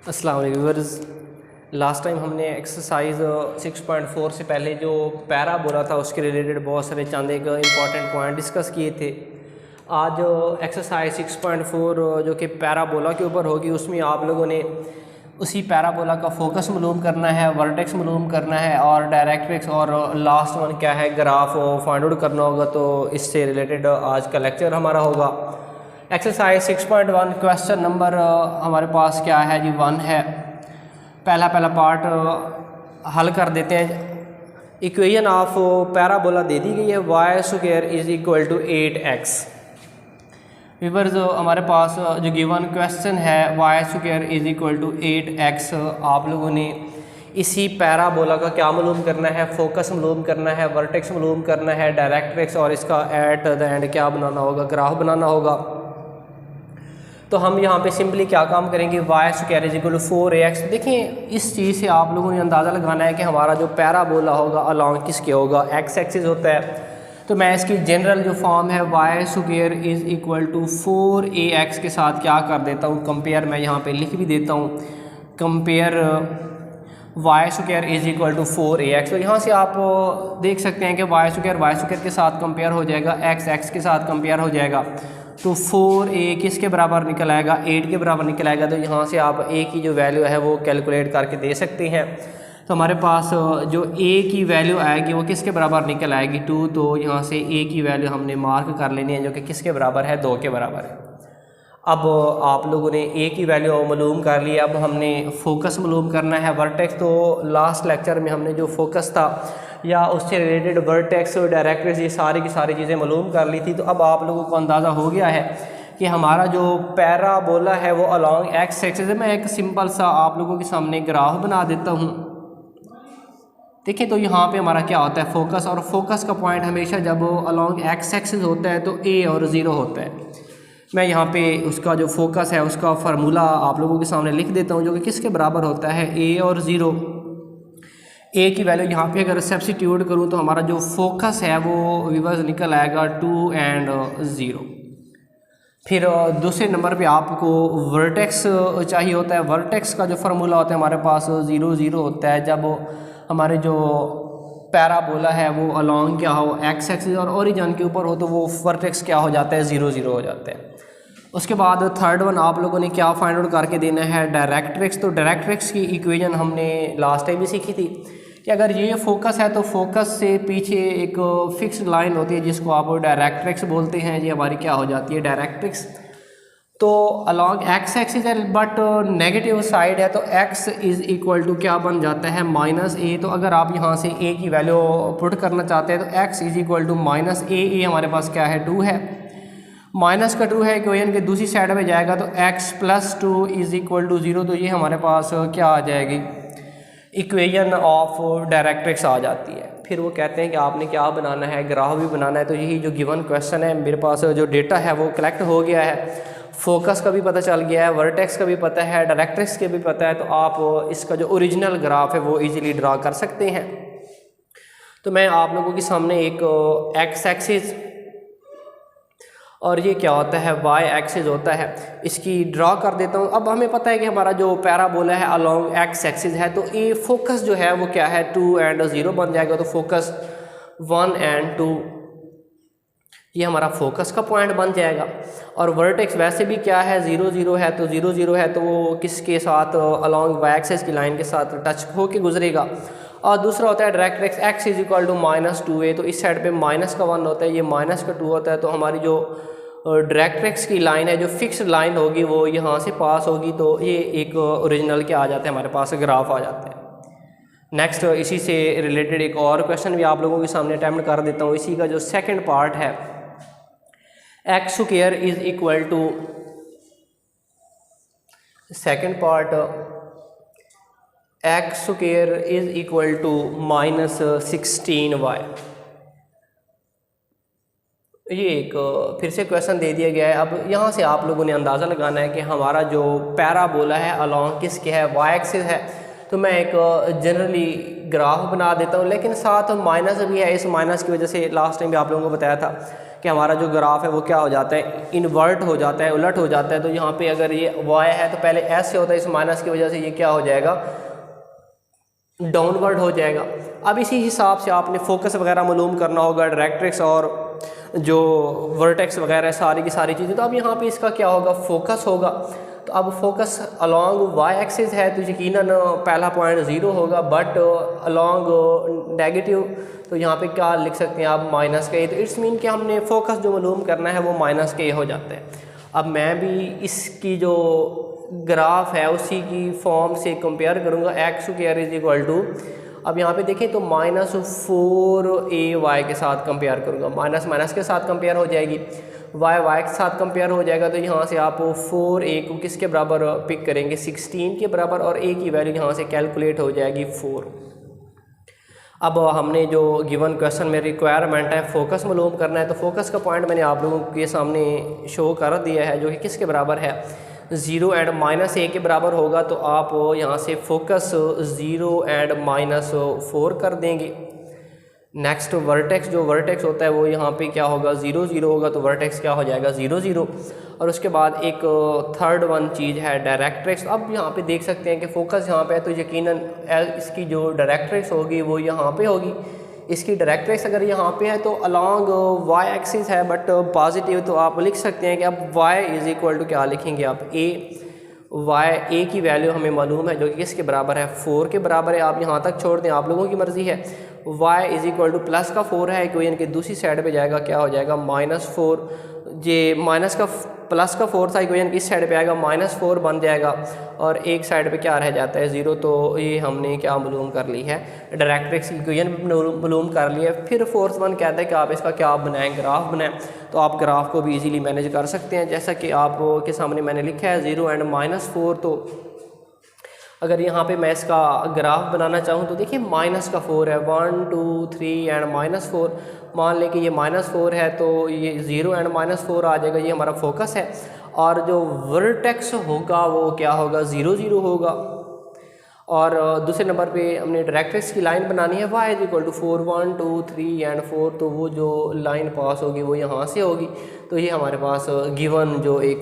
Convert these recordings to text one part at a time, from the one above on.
अस्सलाम वालेकुम viewers. Last time हमने एक्सरसाइज 6.4 से पहले जो पैरा बोला था उसके रिलेटेड बहुत सारे चंद एक इम्पॉर्टेंट पॉइंट डिस्कस किए थे। आज एक्सरसाइज 6.4 जो कि पैराबोला के ऊपर होगी, उसमें आप लोगों ने उसी पैराबोला का फोकस मालूम करना है, वर्टेक्स मालूम करना है और डायरेक्ट्रिक्स और लास्ट वन क्या है ग्राफ फाइंड आउट करना होगा। तो इससे रिलेटेड आज का लेक्चर हमारा होगा। एक्सरसाइज 6.1 क्वेश्चन नंबर हमारे पास क्या है जी 1 है। पहला पार्ट हल कर देते हैं। इक्वेशन ऑफ पैराबोला दे दी गई है y square is equal to 8x। Viewers हमारे पास जो गिवन क्वेश्चन है y square is equal to 8x, आप लोगों ने इसी पैराबोला का क्या मालूम करना है, फोकस मालूम करना है, वर्टेक्स मालूम करना है, डायरेक्ट्रिक्स और इसका एट द एंड क्या बनाना होगा, ग्राफ बनाना होगा। तो हम यहाँ पे सिंपली क्या काम करेंगे, y square is equal to 4ax। देखिए इस चीज़ से आप लोगों ने अंदाज़ा लगाना है कि हमारा जो पैराबोला होगा अलॉन्ग किसके होगा, एक्स एक्सिस होता है। तो मैं इसकी जनरल जो फॉर्म है y square is equal to 4ax के साथ क्या कर देता हूँ, कंपेयर मैं यहाँ पे लिख भी देता हूँ, compare y square is equal to 4ax। तो यहाँ से आप देख सकते हैं कि वाई स्क्वायर के साथ कंपेयर हो जाएगा, एक्स के साथ कंपेयर हो जाएगा। तो 4a किसके बराबर निकल आएगा, 8 के बराबर निकल आएगा। तो यहाँ से आप a की जो वैल्यू है वो कैलकुलेट करके दे सकते हैं। तो हमारे पास जो a की वैल्यू आएगी वो किसके बराबर निकल आएगी 2। तो यहाँ से a की वैल्यू हमने मार्क कर लेनी है जो कि किसके बराबर है, 2 के बराबर है। अब आप लोगों ने a की वैल्यू मालूम कर ली। अब हमने फोकस मालूम करना है, वर्टेक्स। तो लास्ट लेक्चर में हमने जो फोकस था या उससे रिलेटेड वर्टेक्स डायरेक्ट्रिक्स ये सारी की सारी चीज़ें मालूम कर ली थी। तो अब आप लोगों को अंदाज़ा हो गया है कि हमारा जो पैराबोला है वो अलॉन्ग एक्स एक्सिस है। मैं एक सिंपल सा आप लोगों के सामने ग्राफ बना देता हूँ। देखिए तो यहाँ पे हमारा क्या होता है फोकस, और फोकस का पॉइंट हमेशा जब अलॉन्ग एक्स एक्सिस होता है तो a और 0 होता है। मैं यहाँ पे उसका जो फोकस है उसका फार्मूला आप लोगों के सामने लिख देता हूँ जो कि किसके बराबर होता है, a और 0। a की वैल्यू यहाँ पे अगर सब्स्टिट्यूट करूँ तो हमारा जो फोकस है वो व्यूअर्स निकल आएगा 2 and 0। फिर दूसरे नंबर पे आपको वर्टेक्स चाहिए होता है। वर्टेक्स का जो फार्मूला होता है हमारे पास 0 0 होता है। जब हमारे जो पैराबोला है वो अलॉन्ग क्या हो, एक्स एक्सिस और ओरिजिन के ऊपर हो, तो वो वर्टेक्स क्या हो जाता है, 0 0 हो जाता है। उसके बाद थर्ड वन आप लोगों ने क्या फाइंड आउट करके देना है, डायरेक्ट्रिक्स। तो डायरेक्ट्रिक्स की इक्वेशन हमने लास्ट टाइम भी सीखी थी कि अगर ये फोकस है तो फोकस से पीछे एक फिक्स्ड लाइन होती है जिसको आप डायरेक्ट्रिक्स बोलते हैं। ये हमारी क्या हो जाती है, डायरेक्ट्रिक्स। तो अलॉन्ग एक्स एक्सिस है बट नेगेटिव साइड है तो x इज़ इक्वल टू क्या बन जाता है, -a। तो अगर आप यहाँ से a की वैल्यू पुट करना चाहते हैं तो x is equal to -a हमारे पास क्या है, 2 है। माइनस का 2 है, इक्वेशन के दूसरी साइड में जाएगा तो x + 2 इज़ इक्वल टू 0। तो ये हमारे पास क्या आ जाएगी, इक्वेशन ऑफ डायरेक्ट्रिक्स आ जाती है। फिर वो कहते हैं कि आपने क्या बनाना है, ग्राफ भी बनाना है। तो यही जो गिवन क्वेश्चन है मेरे पास जो डेटा है वो कलेक्ट हो गया है, फोकस का भी पता चल गया है, वर्टेक्स का भी पता है, डायरेक्ट्रिक्स के भी पता है। तो आप इसका जो ओरिजिनल ग्राफ है वो इजीली ड्रा कर सकते हैं। तो मैं आप लोगों के सामने एक एक्स एक्सिस और ये क्या होता है, वाई एक्सिस होता है, इसकी ड्रा कर देता हूँ। अब हमें पता है कि हमारा जो पैराबोला है अलॉन्ग एक्स एक्सिस है तो ये फोकस जो है वो क्या है, 2 and 0 बन जाएगा। तो फोकस 1 and 2 ये हमारा फोकस का पॉइंट बन जाएगा। और वर्टेक्स वैसे भी क्या है, 0 0 है। तो 0 0 है तो वो किसके साथ, अलॉन्ग वाई एक्सिस की लाइन के साथ टच होके गुजरेगा। और दूसरा होता है directrix, x is equal to -2a। तो इस साइड पे माइनस का 1 होता है, ये माइनस का 2 होता है। तो हमारी जो डायरेक्ट्रिक्स की लाइन है, जो फिक्स्ड लाइन होगी वो यहाँ से पास होगी। तो ये एक ओरिजिनल क्या आ जाता है, हमारे पास ग्राफ आ जाता है। नेक्स्ट इसी से रिलेटेड एक और क्वेश्चन भी आप लोगों के सामने अटैम्प्ट कर देता हूँ। इसी का जो सेकेंड पार्ट है, x square is equal to, second part x square is equal to -16y। ये एक फिर से क्वेश्चन दे दिया गया है। अब यहाँ से आप लोगों ने अंदाज़ा लगाना है कि हमारा जो पैराबोला है अलॉन्ग किसके है, वाई एक्सिस है। तो मैं एक जनरली ग्राफ बना देता हूँ, लेकिन साथ माइनस भी है। इस माइनस की वजह से लास्ट टाइम भी आप लोगों को बताया था कि कि हमारा जो ग्राफ है वो क्या हो जाता है, इन्वर्ट हो जाता है, उलट हो जाता है। तो यहाँ पे अगर ये y है तो पहले s से होता है, इस माइनस की वजह से ये क्या हो जाएगा, डाउनवर्ड हो जाएगा। अब इसी हिसाब से आपने फोकस वगैरह मालूम करना होगा, डायरेक्ट्रिक्स और जो वर्टेक्स वगैरह सारी की सारी चीज़ें। तो अब यहाँ पे इसका क्या होगा, फोकस होगा। तो अब फोकस अलॉन्ग y एक्सिस है तो यकीनन पहला पॉइंट 0 होगा, बट अलॉन्ग नेगेटिव तो यहाँ पे क्या लिख सकते हैं आप, -k। तो इट्स मीन कि हमने फोकस जो मालूम करना है वो -k हो जाता है। अब मैं भी इसकी जो ग्राफ है उसी की फॉर्म से कंपेयर करूँगा, x² = अब यहाँ पे देखें तो -4ay के साथ कंपेयर करूँगा, माइनस के साथ कंपेयर हो जाएगी, y के साथ कंपेयर हो जाएगा। तो यहाँ से आप 4a को किसके बराबर पिक करेंगे, 16 के बराबर, और a की वैल्यू यहाँ से कैलकुलेट हो जाएगी 4। अब हमने जो गिवन क्वेश्चन में रिक्वायरमेंट है फोकस मालूम करना है, तो फोकस का पॉइंट मैंने आप लोगों के सामने शो कर दिया है, जो कि किसके बराबर है, 0 एंड -a के बराबर होगा। तो आप यहाँ से फोकस 0 एंड -4 कर देंगे। नेक्स्ट वर्टेक्स, जो वर्टेक्स होता है वो यहाँ पे क्या होगा, 0 0 होगा, तो वर्टेक्स क्या हो जाएगा, 0 0। और उसके बाद एक थर्ड वन चीज़ है डायरेक्ट्रिक्स। अब यहाँ पे देख सकते हैं कि फोकस यहाँ पे है तो यकीनन इसकी जो डायरेक्ट्रिक्स होगी वो यहाँ पे होगी। इसकी डायरेक्ट्रिक्स अगर यहाँ पे है तो अलॉन्ग y एक्सिस है, बट पॉजिटिव, तो आप लिख सकते हैं कि अब y = क्या लिखेंगे आप, a की वैल्यू हमें मालूम है जो कि किसके बराबर है, 4 के बराबर है। आप यहाँ तक छोड़ दें, आप लोगों की मर्ज़ी है। y = प्लस का 4 है, इक्वेशन की दूसरी साइड पे जाएगा, क्या हो जाएगा, -4। ये माइनस का प्लस का 4 था, इक्वेशन किस साइड पे आएगा, -4 बन जाएगा, और एक साइड पे क्या रह जाता है, 0। तो ये हमने क्या मालूम कर ली है, डायरेक्ट्रिक्स की इक्वेशन मालूम कर ली है। फिर फोर्थ वन कहता है कि आप इसका क्या बनाएं, ग्राफ बनाएं। तो आप ग्राफ को भी इजीली मैनेज कर सकते हैं, जैसा कि आप के सामने मैंने लिखा है 0 एंड -4। तो अगर यहाँ पे मैं इसका ग्राफ बनाना चाहूँ तो देखिए -4 है, 1 2 3 एंड -4। मान लें कि ये -4 है तो ये 0 एंड -4 आ जाएगा, ये हमारा फोकस है। और जो वर्टेक्स होगा वो क्या होगा, 0 0 होगा। और दूसरे नंबर पे हमने डायरेक्ट्रिक्स की लाइन बनानी है, y = 4 1 2 3 एंड 4। तो वो जो लाइन पास होगी वो यहाँ से होगी। तो ये हमारे पास गिवन जो एक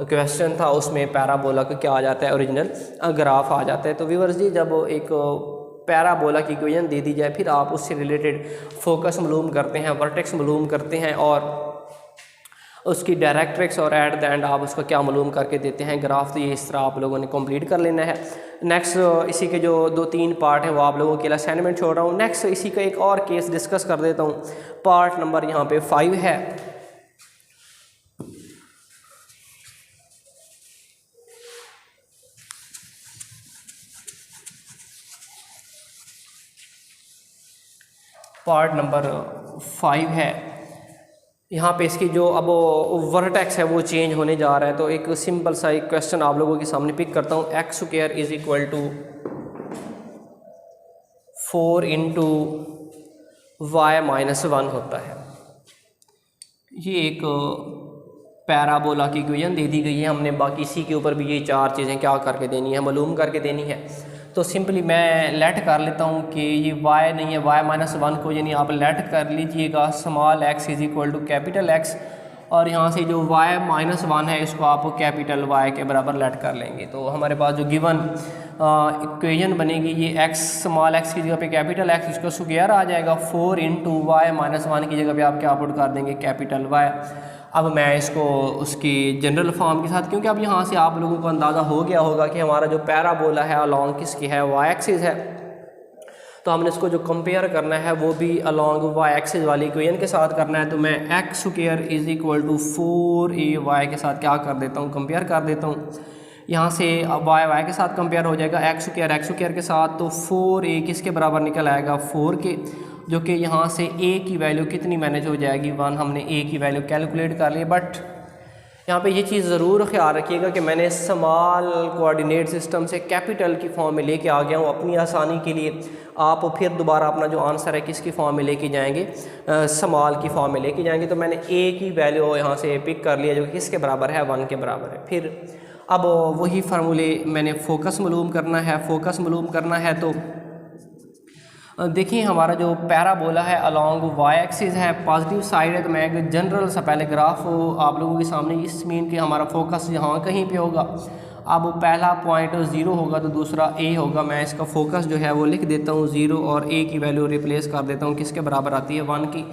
क्वेश्चन था उसमें पैराबोला का क्या आ जाता है, ओरिजिनल ग्राफ आ जाता है। तो व्यूअर्स जी, जब एक पैराबोला की इक्वेशन दे दी जाए फिर आप उससे रिलेटेड फोकस मालूम करते हैं, वर्टेक्स मालूम करते हैं, और उसकी डायरेक्ट्रिक्स, और एट द एंड आप उसको क्या मालूम करके देते हैं, ग्राफ। तो ये इस तरह आप लोगों ने कंप्लीट कर लेना है। नेक्स्ट इसी के जो 2-3 पार्ट हैं वो आप लोगों के लिए असाइनमेंट छोड़ रहा हूँ। नेक्स्ट इसी का एक और केस डिस्कस कर देता हूँ। पार्ट नंबर यहाँ पे 5 है। पार्ट नंबर 5 है। यहाँ पे इसकी जो अब वर्टेक्स है वो चेंज होने जा रहा है। तो एक सिंपल सा एक क्वेश्चन आप लोगों के सामने पिक करता हूँ। x² = 4 × y-1 होता है। ये एक पैराबोला की इक्वेशन दे दी गई है। हमने बाकी इसी के ऊपर भी ये 4 चीज़ें क्या करके देनी है, मालूम करके देनी है। तो सिंपली मैं लेट कर लेता हूँ कि ये y नहीं है, y-1 को यानी आप लेट कर लीजिएगा स्मॉल x = कैपिटल X, और यहाँ से जो y-1 है इसको आप कैपिटल Y के बराबर लेट कर लेंगे। तो हमारे पास जो गिवन इक्वेशन बनेगी ये x स्मॉल x की जगह पे कैपिटल X, इसका स्क्वायर आ जाएगा। 4 × y-1 की जगह पे आप क्या पुट कर देंगे, कैपिटल Y। अब मैं इसको उसकी जनरल फॉर्म के साथ, क्योंकि अब यहाँ से आप लोगों को अंदाज़ा हो गया होगा कि हमारा जो पैराबोला है अलॉन्ग किसकी है, y एक्सिस है। तो हमने इसको जो कंपेयर करना है वो भी अलॉन्ग y एक्सिस वाली इक्वेशन के साथ करना है। तो मैं x² = 4ay के साथ क्या कर देता हूँ, कंपेयर कर देता हूँ। यहाँ से अब y के साथ कंपेयर हो जाएगा, x² के साथ। तो 4a किसके बराबर निकल आएगा, 4 के, जो कि यहाँ से a की वैल्यू कितनी मैनेज हो जाएगी, 1। हमने a की वैल्यू कैलकुलेट कर ली। बट यहाँ पे ये चीज़ ज़रूर ख्याल रखिएगा कि मैंने स्मॉल कोऑर्डिनेट सिस्टम से कैपिटल की फॉर्म में लेके आ गया हूँ अपनी आसानी के लिए। आप फिर दोबारा अपना जो आंसर है किसकी फॉर्म में लेके जाएंगे, स्मॉल की फॉर्म में लेके जाएंगे। तो मैंने a की वैल्यू यहाँ से पिक कर लिया जो कि किसके बराबर है, 1 के बराबर है। फिर अब वही फार्मूले मैंने फोकस मालूम करना है। फोकस मालूम करना है तो देखिए हमारा जो पैराबोला है अलॉन्ग वाई एक्सिस है, पॉजिटिव साइड है, तो मैं एक जनरल सा पहले ग्राफ आप लोगों के सामने, इस मीन कि हमारा फोकस यहाँ कहीं पे होगा। अब पहला पॉइंट 0 होगा तो दूसरा ए होगा। मैं इसका फोकस जो है वो लिख देता हूँ 0 और ए की वैल्यू रिप्लेस कर देता हूँ, किसके बराबर आती है 1 की।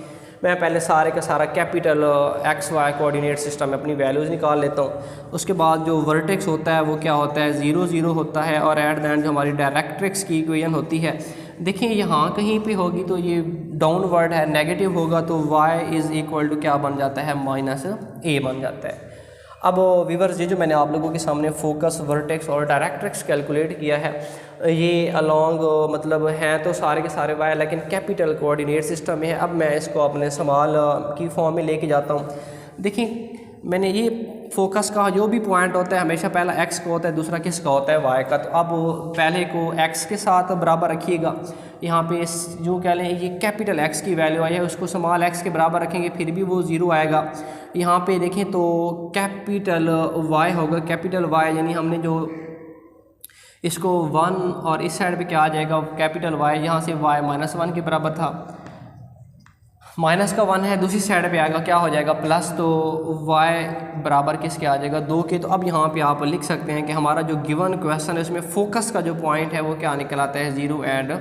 मैं पहले सारे का सारा capital x y coordinate system में अपनी वैल्यूज़ निकाल लेता हूँ। उसके बाद जो वर्टेक्स होता है वो क्या होता है 0 0 होता है, और एट द एंड जो हमारी डायरेक्ट्रिक्स की इक्वेशन होती है, देखिए यहाँ कहीं पे होगी तो ये डाउनवर्ड है, नेगेटिव होगा तो y इज़ इक्वल टू क्या बन जाता है -a बन जाता है। अब व्यूअर्स ये जो मैंने आप लोगों के सामने फोकस, वर्टेक्स और डायरेक्ट्रिक्स कैलकुलेट किया है, ये अलॉन्ग मतलब हैं तो सारे के सारे वाई, लेकिन कैपिटल कोऑर्डिनेट सिस्टम में है। अब मैं इसको अपने सवाल की फॉर्म में लेके जाता हूँ। देखिए मैंने ये फोकस का जो भी पॉइंट होता है हमेशा पहला एक्स का होता है, दूसरा किसका होता है वाई का। तो अब पहले को एक्स के साथ बराबर रखिएगा। यहाँ पे जो कह लें ये कैपिटल एक्स की वैल्यू आई है उसको स्मॉल एक्स के बराबर रखेंगे, फिर भी वो 0 आएगा। यहाँ पे देखें तो कैपिटल वाई होगा, कैपिटल वाई यानी हमने जो इसको 1 और इस साइड पे क्या आ जाएगा कैपिटल वाई, यहाँ से वाई -1 के बराबर था, माइनस का 1 है, दूसरी साइड पे आएगा क्या हो जाएगा प्लस, तो y बराबर किसके आ जाएगा 2 के। तो अब यहाँ पे आप लिख सकते हैं कि हमारा जो गिवन क्वेश्चन है उसमें फोकस का जो पॉइंट है वो क्या निकल आता है 0 और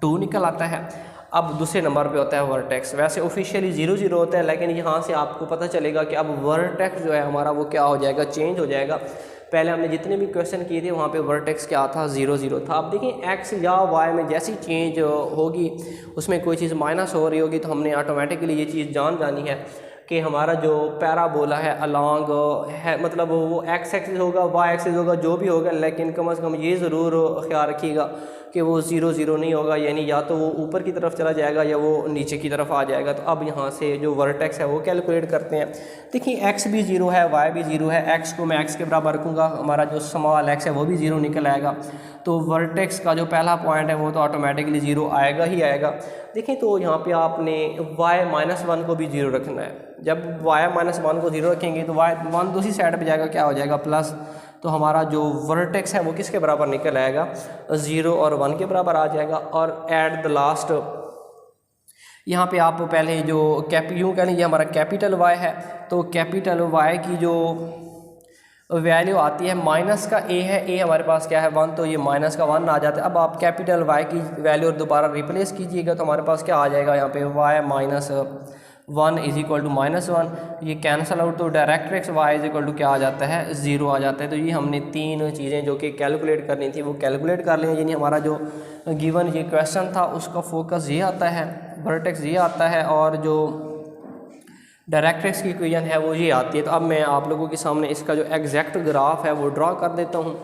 2 निकल आता है। अब दूसरे नंबर पे होता है वर्टेक्स। वैसे ऑफिशियली 0 0 होता है, लेकिन यहाँ से आपको पता चलेगा कि अब वर्टेक्स जो है हमारा वो क्या हो जाएगा, चेंज हो जाएगा। पहले हमने जितने भी क्वेश्चन किए थे वहाँ पे वर्टेक्स क्या था 0 0 था। अब देखिए एक्स या वाई में जैसी चेंज होगी उसमें कोई चीज़ माइनस हो रही होगी तो हमने ऑटोमेटिकली ये चीज़ जानी है कि हमारा जो पैराबोला है अलॉन्ग है, मतलब वो एक्स एक्सिस होगा वाई एक्सिस होगा जो भी होगा, लेकिन कम से कम ये ज़रूर ख्याल रखिएगा कि वो 0 0 नहीं होगा, यानी या तो वो ऊपर की तरफ चला जाएगा या वो नीचे की तरफ आ जाएगा। तो अब यहाँ से जो वर्टेक्स है वो कैलकुलेट करते हैं। देखिए एक्स भी 0 है, वाई भी 0 है, एक्स को मैं एक्स के बराबर रखूँगा, हमारा जो स्मॉल एक्स है वो भी 0 निकल आएगा। तो वर्टेक्स का जो पहला पॉइंट है वो तो ऑटोमेटिकली 0 आएगा ही आएगा। देखिए तो यहाँ पे आपने y -1 को भी 0 रखना है। जब y -1 को 0 रखेंगे तो y1 दूसरी साइड पे जाएगा, क्या हो जाएगा प्लस। तो हमारा जो वर्टेक्स है वो किसके बराबर निकल आएगा 0 और 1 के बराबर आ जाएगा। और एट द लास्ट यहाँ पे आप पहले जो यूँ कह लीजिए हमारा कैपिटल y है, तो कैपिटल y की जो वैल्यू आती है माइनस का a है, a हमारे पास क्या है 1, तो ये माइनस का 1 आ जाता है। अब आप कैपिटल y की वैल्यू दोबारा रिप्लेस कीजिएगा तो हमारे पास क्या आ जाएगा यहाँ पे y -1 इज इक्वल टू -1, ये कैंसल आउट, तो directrix y is equal to क्या आ जाता है 0 आ जाता है। तो ये हमने 3 चीज़ें जो कि कैलकुलेट करनी थी वो कैलकुलेट कर लें, यानी हमारा जो गिवन ये क्वेश्चन था उसका फोकस ये आता है, वर्टेक्स ये आता है, और जो डायरेक्ट्रिक्स की इक्वेशन है वो ये आती है। तो अब मैं आप लोगों के सामने इसका जो एग्जैक्ट ग्राफ है वो ड्रा कर देता हूँ।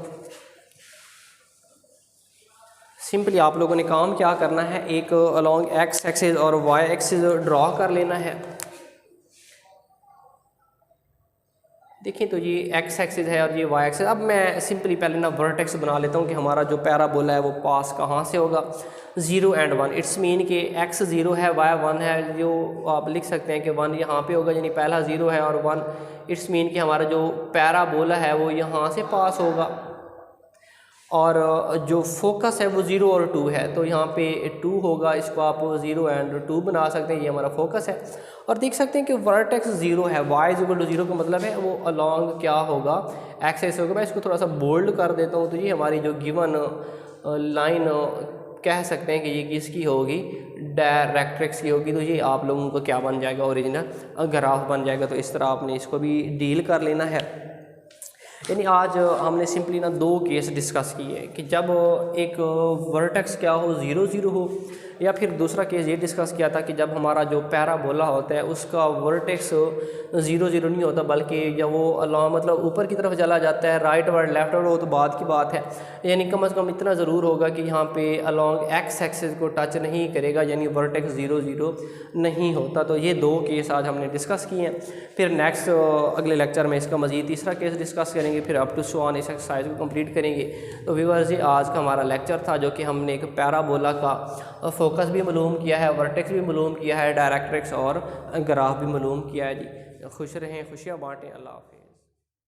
सिंपली आप लोगों ने काम क्या करना है, एक अलॉन्ग एक्स एक्सिस और वाई एक्सिस ड्रा कर लेना है। देखिए तो ये एक्स एक्सिस है और ये वाई एक्सिस। अब मैं सिंपली पहले ना वर्टेक्स बना लेता हूँ कि हमारा जो पैराबोला है वो पास कहाँ से होगा 0 और 1। इट्स मीन कि x 0 है y 1 है, जो आप लिख सकते हैं कि 1 यहाँ पे होगा, यानी पहला 0 है और 1। इट्स मीन कि हमारा जो पैराबोला है वो यहाँ से पास होगा, और जो फोकस है वो 0 और 2 है, तो यहाँ पे 2 होगा, इसको आप 0 और 2 बना सकते हैं, ये हमारा फोकस है। और देख सकते हैं कि वर्टेक्स 0 है, y इज इक्वल टू 0 का मतलब है वो अलॉन्ग क्या होगा एक्सिस होगा। मैं इसको थोड़ा सा बोल्ड कर देता हूँ, तो ये हमारी जो गिवन लाइन कह सकते हैं कि ये किसकी होगी, डायरेक्ट्रिक्स की होगी। तो ये आप लोगों को क्या बन जाएगा, ओरिजिनल ग्राफ बन जाएगा। तो इस तरह आपने इसको भी डील कर लेना है। यानी आज हमने सिंपली ना 2 केस डिस्कस किए कि जब एक वर्टेक्स क्या हो 0 0 हो, या फिर दूसरा केस ये डिस्कस किया था कि जब हमारा जो पैराबोला होता है उसका वर्टेक्स 0 0 नहीं होता, बल्कि जब वो अलॉन्ग मतलब ऊपर की तरफ चला जाता है, राइट वर्ड लेफ्ट वर्ड, वो तो बात की बात है। यानी कम से कम इतना ज़रूर होगा कि यहाँ पे अलॉन्ग एक्स एक्सिस को टच नहीं करेगा, यानी वर्टेक्स 0 0 नहीं होता। तो ये 2 केस आज हमने डिस्कस किए हैं। फिर नेक्स्ट अगले लेक्चर में इसका मज़ीद तीसरा केस डिस्कस करेंगे, फिर अप टू सो ऑन इस एक्सरसाइज को कंप्लीट करेंगे। तो व्यूअर्स ये आज का हमारा लेक्चर था जो कि हमने एक पैराबोला का फोकस भी मालूम किया है, वर्टेक्स भी मालूम किया है, डायरेक्ट्रिक्स और ग्राफ भी मालूम किया है। जी खुश रहें, खुशियाँ बाँटें, अल्लाह हाफ़िज़।